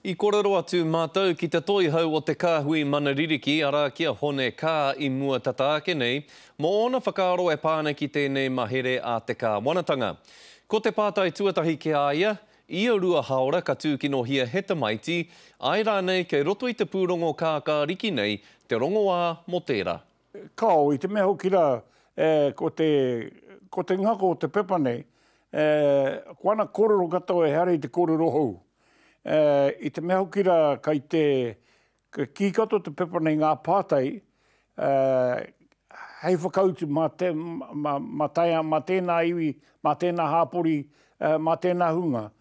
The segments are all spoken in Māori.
I kōrero atu mātou ki te toi hau o te kāhui Manaririki, ara kia hone kā I mua tataake nei, mo ona whakaaro e pāna ki tēnei mahere a te kāwanatanga. Ko te pātai tuatahi ki aia, ia rua haora ka tūkino hia heta maiti, ai rānei kei roto I te pūrongo kākāriki nei, te rongoā mo tērā. Kao, I te mea hoki rā, ko te ngako o te pepa nei, koana kōrero kato e hare I te kōrero hou. I te mea hoki rā, kai te ki kato te pepa nei ngā pātai, hei whakautu ma tēnā iwi, ma tēnā hāpori, ma tēnā hunga.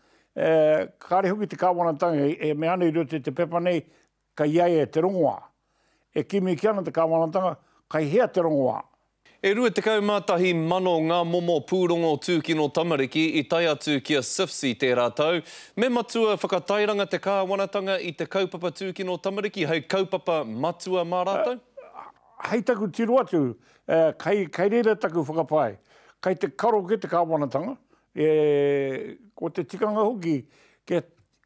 Kāre hoki te kāwanatanga, me ane rote te pepa nei, kai iai te rongoā. E kimi ki ana te kāwanatanga, kai hea te rongoā. E rua te kaumātahi mano ngā momo pūrongo tūkino tamariki I tai atu kia SIFSI tērā tau. Me matua whakatairanga te kāwanatanga I te kaupapa tūkino tamariki, hei kaupapa matua mā rātou? Hei taku tiro atu, kai reira taku whakapai. Kai te karo ke te kāwanatanga, ko te tikanga hoki,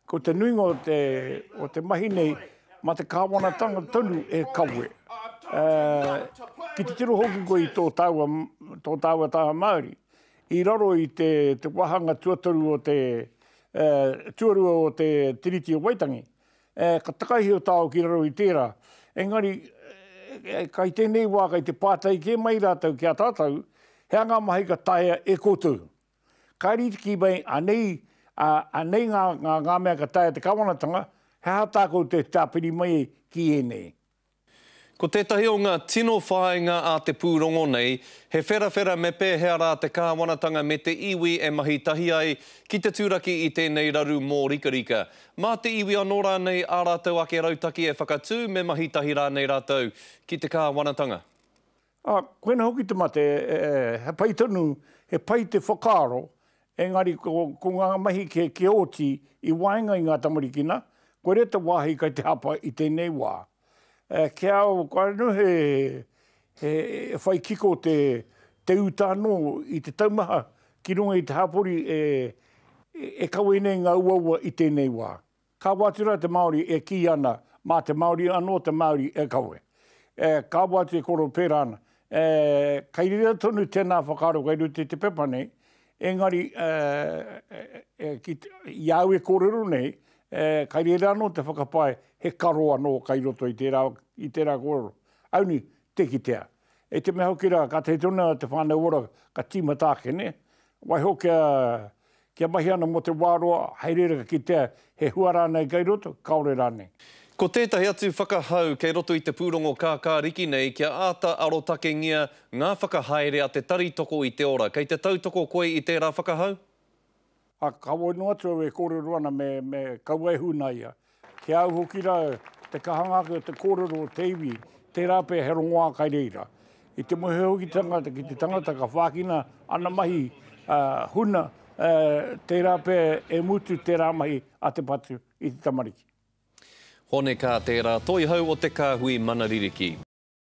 ko te nuinga o te mahi nei, ma te kāwanatanga tonu e kawe. Ki te tiro hoki koe I tō tāua taha Māori. I raro I te wahanga tuataru o tuarua o te tiriti o Waitangi. Ka takahi o tāo ki raro I tērā. Engari, kai tēnei wā, kai te pātai ke mai rātau ki a tātau, hea ngā mahi ka taia e koutou. Kairi ki mai, anei ngā mea ka taia te kawanatanga, hea tākou te tāpiri mai ki enei. Ko tētahi o ngā tino whāinga a te pūrongo nei, he whera me pēhea rā te kāwanatanga me te iwi e mahi tahi ai ki te tūraki I tēnei raru mō rikarika. Mā te iwi anō rānei ā rātou ake rautaki e whakatū me mahi tahi rānei rātou ki te kāwanatanga. Koena hoki te mate, he pai tonu, he pai te whakaaro, engari ko ngā mahi ke oti I wainga I ngā tamarikina, koe re te wāhi kai te hapa I tēnei wā. Ke au, kua nu he whai kiko te utano I te taumaha ki runga I te hapori e kawe nei ngā uaua I tēnei wā. Ka wātura te Māori e ki ana, mā te Māori anō te Māori e kawe. Ka wātu e koro pērā ana. Kai rira tonu tēnā whakaro kai rute te pepa nei, engari iau e kōrero nei, kai rira anō te whakapai he karo anō kai roto I tērā kōrero. Auni, te ki tea. E te mea hoki rā, ka te tona te whānau ora ka tīma tāke, ne? Wai ho kia mahi ana mo te wāroa, hei rera ki tea, he hua rānei kai roto, kaore rānei. Ko tētahi atu whakahau kei roto I te pūrongo kākāriki nei, kia āta arotake ngia ngā whakahaere a te taritoko I te ora. Kei te tautoko koe I tērā whakahau? Kaua no atu e kōrero ana me kaua e hūna ia. Ke au hoki rā, te kahangaka te kōrero o te iwi, te rāpe he rongoā kai reira. I te mohe hoki tangata ki te tangata ka whākina ana mahi huna, te rāpe e mutu te rā mahi a te patu I te tamariki. Hone kā tērā, toi hau o te kāhui Manaririki.